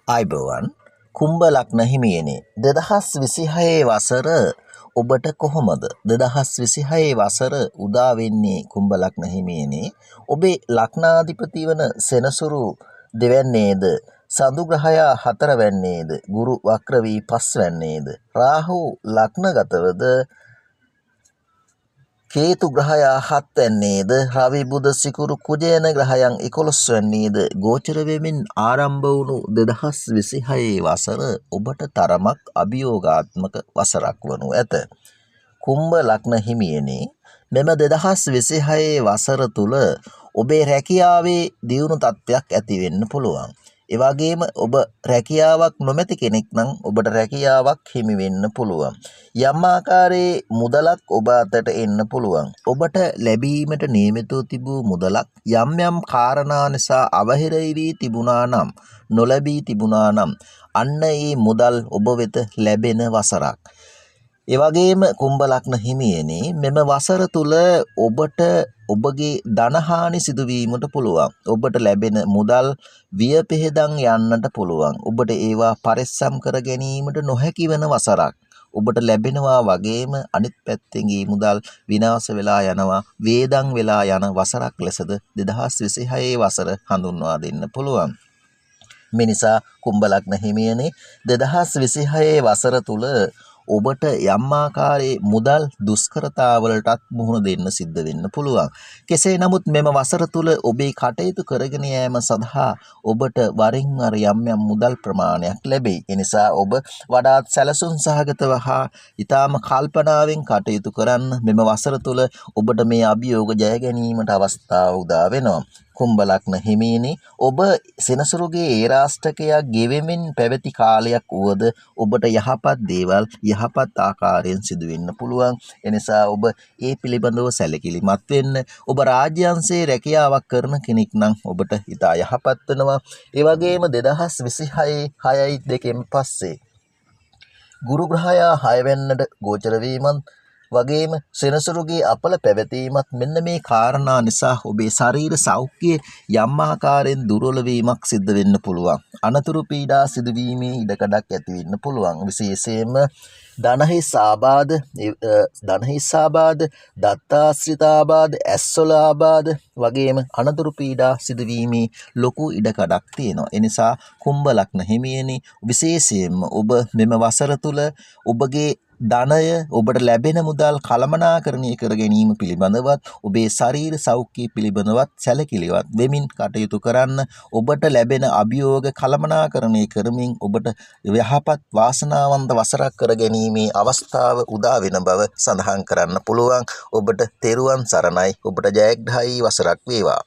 ආයිබෝවන් කුම්භ ලග්න හිමියනි 2026 වසර ඔබට කොහොමද 2026 වසර උදා වෙන්නේ කුම්භ ලග්න හිමියනි ඔබේ ලග්නාධිපති වන සෙනසුරු දෙවැන්නේද සඳු ග්‍රහයා හතරවැන්නේද ගුරු වක්‍ර වී පස්වැන්නේද රාහු ලග්නගතවද කේතු ග්‍රහයා හත්වැන්නේද රවි බුධ සිකුරු කුජයන ග්‍රහයන් 11 වැන්නේද ගෝචර වෙමින් ආරම්භ වුණු 2026 වසර ඔබට තරමක් අභියෝගාත්මක වසරක් වනු ඇත. කුම්භ ලග්න හිමියනි මෙම 2026 වසර තුල ඔබේ රැකියාවේ දියුණු තත්ත්වයක් ඇති වෙන්න පුළුවන්. ඒ වගේම ඔබ රැකියාවක් නොමැති කෙනෙක් නම් ඔබට රැකියාවක් හිමි වෙන්න පුළුවන්. යම් ආකාරයේ මුදලක් ඔබ අතට එන්න පුළුවන්. ඔබට ලැබීමට නියමිතව තිබූ මුදලක් යම් යම් කාරණා නිසා අවහිර වී තිබුණා නම් නොලැබී තිබුණා නම් අන්න ඒ මුදල් ඔබ වෙත ලැබෙන වසරක්. ඒ වගේම කුම්භ ලග්න හිමියනි මෙම වසර තුල ඔබට ඔබගේ ධනහානි සිදුවීමට පුළුවන්. ඔබට ලැබෙන මුදල් වියපෙහෙදන් යන්නට පුළුවන්. ඔබට ඒවා පරිස්සම් කර ගැනීමට නොහැකි වෙන වසරක්. ඔබට ලැබෙනවා වගේම අනිත් පැත්තෙන් මේ මුදල් විනාශ වෙලා යනවා, වේදන් වෙලා යන වසරක් ලෙසද 2026 වසර හඳුන්වා දෙන්න පුළුවන්. මේ නිසා කුම්භ ලග්න හිමියනි 2026 වසර තුල ඔබට යම් ආකාරයේ මුදල් දුෂ්කරතාවලටත් මුහුණ දෙන්න සිද්ධ වෙන්න පුළුවන්. කෙසේ නමුත් මෙම වසර තුල ඔබේ කටයුතු කරගෙන යාම සඳහා ඔබට වරින් වර යම් යම් මුදල් ප්‍රමාණයක් ලැබෙයි. ඒ නිසා ඔබ වඩාත් සැලසුම් සහගතව හා ඊටාම කල්පනාවෙන් කටයුතු කරන්න මෙම වසර තුල ඔබට මේ අභියෝග ජය ගැනීමට අවස්ථාව උදා වෙනවා. කුම්භ ලග්න හිමියනි ඔබ සෙනසුරුගේ ඒ රාෂ්ටකයක් ගෙවෙමින් පැවති කාලයක් වුවද ඔබට යහපත් දේවල් යහපත් ආකාරයෙන් සිදු වෙන්න පුළුවන්. එනිසා ඔබ ඒ පිළිබඳව සැලකිලිමත් වෙන්න. ඔබ රාජ්‍ය අංශයේ රැකියාවක් කරන කෙනෙක් නම් ඔබට ඉතා යහපත් වෙනවා. ඒ වගේම 2026 6/2 පස්සේ ගුරු ග්‍රහයා 6 වෙන්නට ගෝචර වීමත් වගේම සෙනසුරුගේ අපල පැවතීමත් මෙන්න මේ කාරණා නිසා ඔබේ ශරීර සෞඛ්‍යය යම් ආකාරයෙන් දුර්වල වීමක් සිද්ධ වෙන්න පුළුවන්. අනතුරු පීඩා සිදුවීමේ ඉඩකඩක් ඇති වෙන්න පුළුවන්. විශේෂයෙන්ම ධනහිස් ආබාධ, දත්තාශ්‍රිත ආබාධ, ඇස්වල ආබාධ වගේම අනතුරු පීඩා සිදුවීමේ ලොකු ඉඩකඩක් තියෙනවා. ඒ නිසා කුම්භ ලග්න හිමියනි විශේෂයෙන්ම ඔබ මෙම වසර තුල ඔබගේ ධනය ඔබට ලැබෙන මුදල් කළමනාකරණය කර ගැනීම පිළිබඳවත් ඔබේ ශරීර සෞඛ්‍ය පිළිබඳවත් සැලකිලිවත් වෙමින් කටයුතු කරන්න. ඔබට ලැබෙන අභියෝග කළමනාකරණය කරමින් ඔබට යහපත් වාසනාවන්ත වසරක් කර ගැනීමේ අවස්ථාව උදා වෙන බව සඳහන් කරන්න පුළුවන්. ඔබට තෙරුවන් සරණයි. ඔබට ජයග්‍රහී වසරක් වේවා.